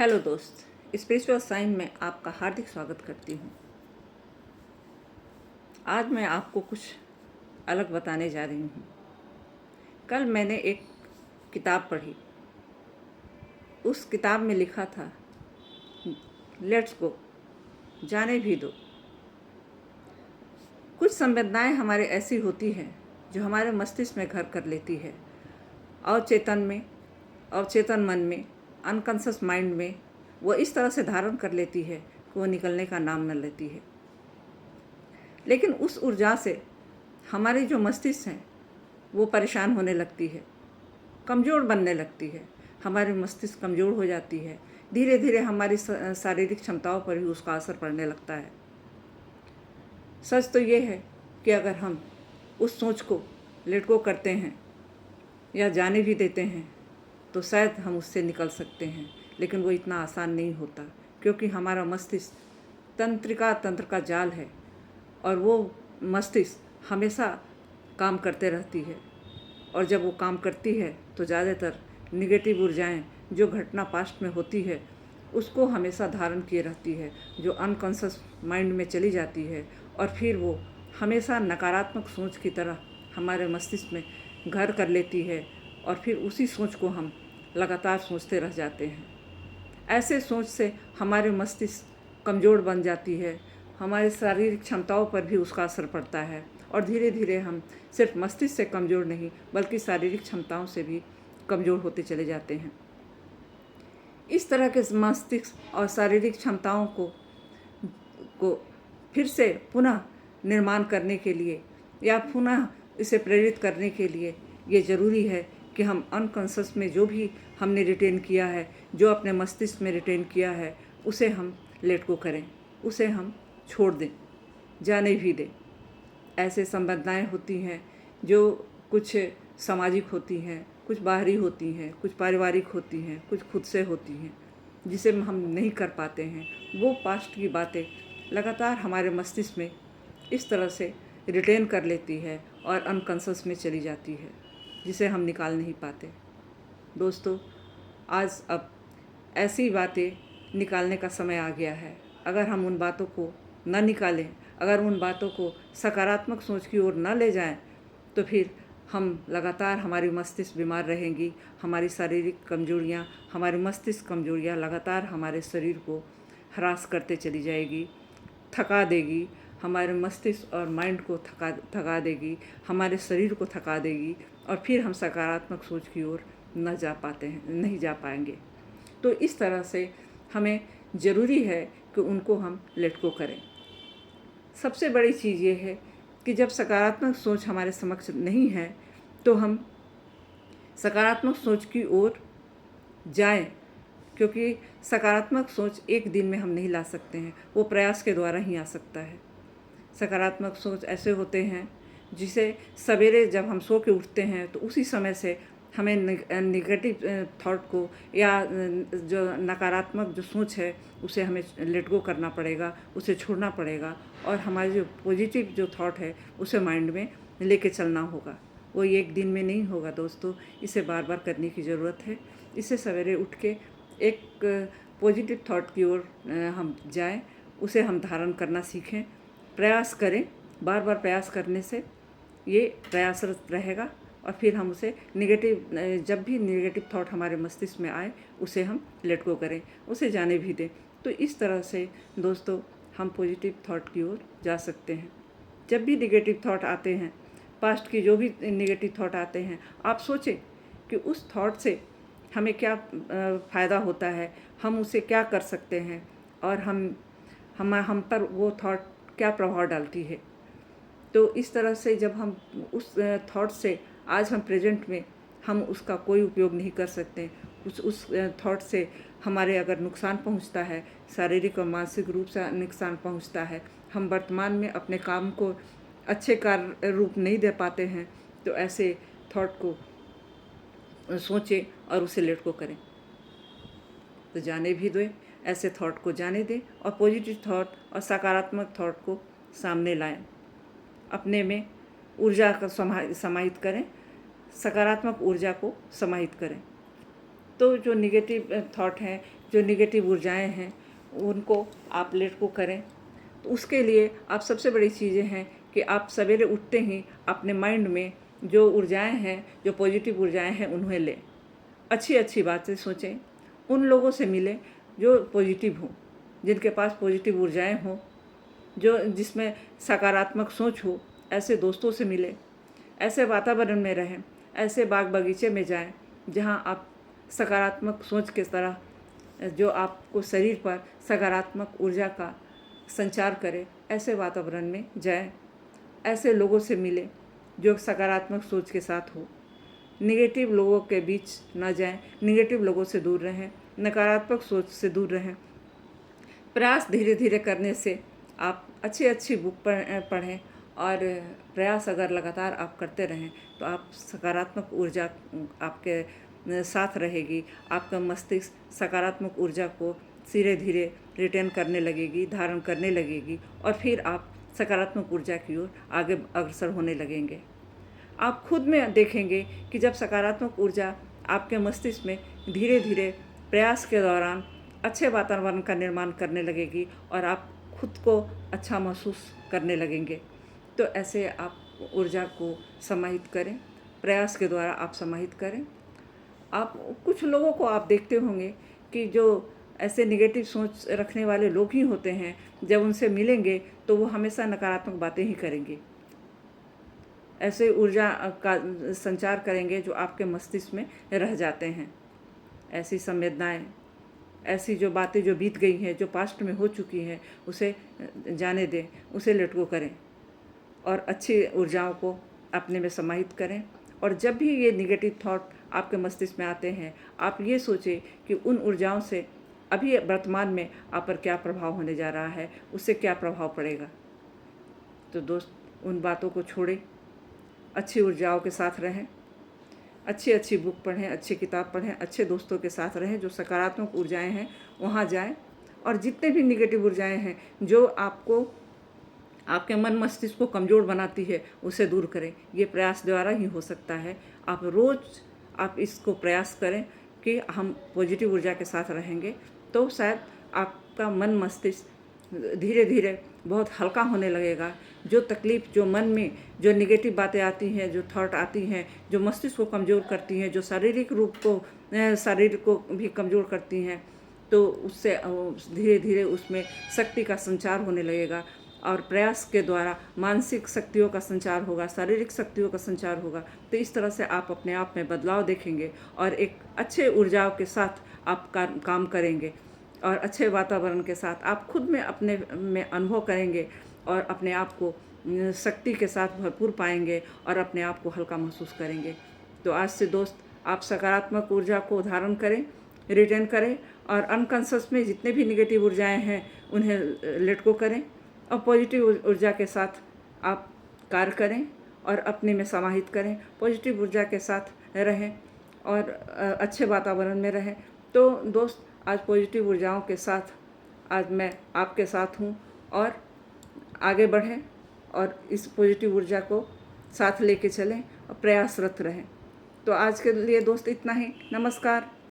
Hello दोस्त, spiritual sign में आपका हार्दिक स्वागत करती हूँ। आज मैं आपको कुछ अलग बताने जा रही हूँ। कल मैंने एक किताब पढ़ी। उस किताब में लिखा था, लेट्स गो, जाने भी दो। कुछ संवेदनाएं हमारे ऐसी होती हैं जो हमारे मस्तिष्क में घर कर लेती है, अवचेतन मन में, अनकॉन्शियस माइंड में। वो इस तरह से धारण कर लेती है कि वो निकलने का नाम न लेती है। लेकिन उस ऊर्जा से हमारी जो मस्तिष्क है वो परेशान होने लगती है, कमज़ोर बनने लगती है। हमारी मस्तिष्क कमज़ोर हो जाती है। धीरे धीरे हमारी शारीरिक क्षमताओं पर भी उसका असर पड़ने लगता है। सच तो ये है कि अगर हम उस सोच को लेट गो करते हैं या जाने भी देते हैं तो शायद हम उससे निकल सकते हैं। लेकिन वो इतना आसान नहीं होता, क्योंकि हमारा मस्तिष्क तंत्र का जाल है और वो मस्तिष्क हमेशा काम करते रहती है। और जब वो काम करती है तो ज़्यादातर निगेटिव ऊर्जाएं जो घटना पास्ट में होती है उसको हमेशा धारण किए रहती है, जो अनकॉन्शियस माइंड में चली जाती है। और फिर वो हमेशा नकारात्मक सोच की तरह हमारे मस्तिष्क में घर कर लेती है और फिर उसी सोच को हम लगातार सोचते रह जाते हैं। ऐसे सोच से हमारे मस्तिष्क कमज़ोर बन जाती है। हमारे शारीरिक क्षमताओं पर भी उसका असर पड़ता है और धीरे धीरे हम सिर्फ मस्तिष्क से कमज़ोर नहीं बल्कि शारीरिक क्षमताओं से भी कमज़ोर होते चले जाते हैं। इस तरह के मस्तिष्क और शारीरिक क्षमताओं को फिर से पुनः निर्माण करने के लिए या पुनः इसे प्रेरित करने के लिए ये ज़रूरी है कि हम अनकॉन्शियस में जो भी हमने रिटेन किया है, जो अपने मस्तिष्क में रिटेन किया है, उसे हम लेट गो करें, उसे हम छोड़ दें, जाने भी दें। ऐसे संवेदनाएं होती हैं जो कुछ सामाजिक होती हैं, कुछ बाहरी होती हैं, कुछ पारिवारिक होती हैं, कुछ खुद से होती हैं, जिसे हम नहीं कर पाते हैं। वो पास्ट की बातें लगातार हमारे मस्तिष्क में इस तरह से रिटेन कर लेती है और अनकॉन्शियस में चली जाती है, जिसे हम निकाल नहीं पाते। दोस्तों, आज अब ऐसी बातें निकालने का समय आ गया है। अगर हम उन बातों को न निकालें, अगर उन बातों को सकारात्मक सोच की ओर न ले जाएं, तो फिर हम लगातार हमारी मस्तिष्क बीमार रहेंगी। हमारी शारीरिक कमजोरियां, हमारी मस्तिष्क कमजोरियां लगातार हमारे शरीर को हरास करते चली जाएगी, थका देगी। हमारे मस्तिष्क और माइंड को थका देगी, हमारे शरीर को थका देगी और फिर हम सकारात्मक सोच की ओर नहीं जा पाएंगे। तो इस तरह से हमें ज़रूरी है कि उनको हम लेट गो करें। सबसे बड़ी चीज़ ये है कि जब सकारात्मक सोच हमारे समक्ष नहीं है तो हम सकारात्मक सोच की ओर जाएं, क्योंकि सकारात्मक सोच एक दिन में हम नहीं ला सकते हैं, वो प्रयास के द्वारा ही आ सकता है। सकारात्मक सोच ऐसे होते हैं जिसे सवेरे जब हम सो के उठते हैं तो उसी समय से हमें निगेटिव थॉट को या जो नकारात्मक जो सोच है उसे हमें लेट गो करना पड़ेगा, उसे छोड़ना पड़ेगा और हमारी जो पॉजिटिव जो थॉट है उसे माइंड में लेके चलना होगा। वो एक दिन में नहीं होगा दोस्तों, इसे बार बार करने की ज़रूरत है। इसे सवेरे उठ के एक पॉजिटिव थॉट की ओर हम जाएं, उसे हम धारण करना सीखें, प्रयास करें। बार बार प्रयास करने से ये प्रयासरत रहेगा और फिर हम उसे जब भी निगेटिव थॉट हमारे मस्तिष्क में आए उसे हम लेट गो करें, उसे जाने भी दें। तो इस तरह से दोस्तों हम पॉजिटिव थॉट की ओर जा सकते हैं। जब भी निगेटिव थॉट आते हैं, पास्ट की जो भी निगेटिव थॉट आते हैं, आप सोचें कि उस थॉट से हमें क्या फ़ायदा होता है, हम उसे क्या कर सकते हैं और हम पर वो थॉट क्या प्रभाव डालती है। तो इस तरह से जब हम उस थॉट से आज हम प्रेजेंट में हम उसका कोई उपयोग नहीं कर सकते, उस थॉट से हमारे अगर नुकसान पहुंचता है, शारीरिक और मानसिक रूप से नुकसान पहुंचता है, हम वर्तमान में अपने काम को अच्छे कार्य रूप नहीं दे पाते हैं, तो ऐसे थॉट को सोचें और उसे लेट गो करें। तो जाने भी दें, ऐसे थॉट को जाने दें और पॉजिटिव थॉट और सकारात्मक थॉट को सामने लाएं। अपने में ऊर्जा का समाहित करें, सकारात्मक ऊर्जा को समाहित करें। तो जो निगेटिव थॉट हैं, जो निगेटिव ऊर्जाएं हैं, उनको आप लेट को करें। तो उसके लिए आप सबसे बड़ी चीज़ें हैं कि आप सवेरे उठते ही अपने माइंड में जो ऊर्जाएं हैं, जो पॉजिटिव ऊर्जाएं हैं, उन्हें लें। अच्छी अच्छी बातें सोचें, उन लोगों से मिलें जो पॉजिटिव हों, जिनके पास पॉजिटिव ऊर्जाएं हों, जो जिसमें सकारात्मक सोच हो। ऐसे दोस्तों से मिलें, ऐसे वातावरण में रहें, ऐसे बाग बगीचे में जाएं जहां आप सकारात्मक सोच के तरह जो आपको शरीर पर सकारात्मक ऊर्जा का संचार करे, ऐसे वातावरण में जाएं। ऐसे लोगों से मिलें जो सकारात्मक सोच के साथ हो। निगेटिव लोगों के बीच ना जाएं, निगेटिव लोगों से दूर रहें, नकारात्मक सोच से दूर रहें। प्रयास धीरे धीरे करने से आप अच्छी अच्छी बुक पढ़ें और प्रयास अगर लगातार आप करते रहें तो आप सकारात्मक ऊर्जा आपके साथ रहेगी। आपका मस्तिष्क सकारात्मक ऊर्जा को धीरे धीरे रिटेन करने लगेगी, धारण करने लगेगी और फिर आप सकारात्मक ऊर्जा की ओर आगे अग्रसर होने लगेंगे। आप खुद में देखेंगे कि जब सकारात्मक ऊर्जा आपके मस्तिष्क में धीरे धीरे प्रयास के दौरान अच्छे वातावरण का निर्माण करने लगेगी और आप खुद को अच्छा महसूस करने लगेंगे। तो ऐसे आप ऊर्जा को समाहित करें, प्रयास के द्वारा आप समाहित करें। आप कुछ लोगों को आप देखते होंगे कि जो ऐसे निगेटिव सोच रखने वाले लोग ही होते हैं, जब उनसे मिलेंगे तो वो हमेशा नकारात्मक बातें ही करेंगे, ऐसे ऊर्जा का संचार करेंगे जो आपके मस्तिष्क में रह जाते हैं। ऐसी संवेदनाएं, ऐसी जो बातें जो बीत गई हैं, जो पास्ट में हो चुकी हैं, उसे जाने दें, उसे लेट गो करें और अच्छी ऊर्जाओं को अपने में समाहित करें। और जब भी ये निगेटिव थॉट आपके मस्तिष्क में आते हैं, आप ये सोचें कि उन ऊर्जाओं से अभी वर्तमान में आप पर क्या प्रभाव होने जा रहा है, उससे क्या प्रभाव पड़ेगा। तो दोस्त, उन बातों को छोड़ें, अच्छी ऊर्जाओं के साथ रहें, अच्छी अच्छी बुक पढ़ें, अच्छी किताब पढ़ें, अच्छे दोस्तों के साथ रहें, जो सकारात्मक ऊर्जाएं हैं वहाँ जाएं। और जितने भी निगेटिव ऊर्जाएं हैं जो आपको आपके मन मस्तिष्क को कमज़ोर बनाती है, उसे दूर करें। ये प्रयास द्वारा ही हो सकता है। आप रोज़ आप इसको प्रयास करें कि हम पॉजिटिव ऊर्जा के साथ रहेंगे, तो शायद आपका मन मस्तिष्क धीरे धीरे बहुत हल्का होने लगेगा। जो तकलीफ़, जो मन में जो निगेटिव बातें आती हैं, जो थॉट आती हैं, जो मस्तिष्क को कमज़ोर करती हैं, जो शारीरिक रूप को शरीर को भी कमज़ोर करती हैं, तो उससे धीरे धीरे उसमें शक्ति का संचार होने लगेगा और प्रयास के द्वारा मानसिक शक्तियों का संचार होगा, शारीरिक शक्तियों का संचार होगा। तो इस तरह से आप अपने आप में बदलाव देखेंगे और एक अच्छे ऊर्जाओं के साथ आप काम करेंगे और अच्छे वातावरण के साथ आप खुद में अपने में अनुभव करेंगे और अपने आप को शक्ति के साथ भरपूर पाएंगे और अपने आप को हल्का महसूस करेंगे। तो आज से दोस्त, आप सकारात्मक ऊर्जा को धारण करें, रिटेन करें और अनकॉन्शियस में जितने भी निगेटिव ऊर्जाएं हैं उन्हें लेट गो करें और पॉजिटिव ऊर्जा के साथ आप कार्य करें और अपने में समाहित करें। पॉजिटिव ऊर्जा के साथ रहें और अच्छे वातावरण में रहें। तो दोस्त, आज पॉजिटिव ऊर्जाओं के साथ आज मैं आपके साथ हूँ और आगे बढ़ें और इस पॉजिटिव ऊर्जा को साथ लेके चलें और प्रयासरत रहें। तो आज के लिए दोस्त इतना ही। नमस्कार।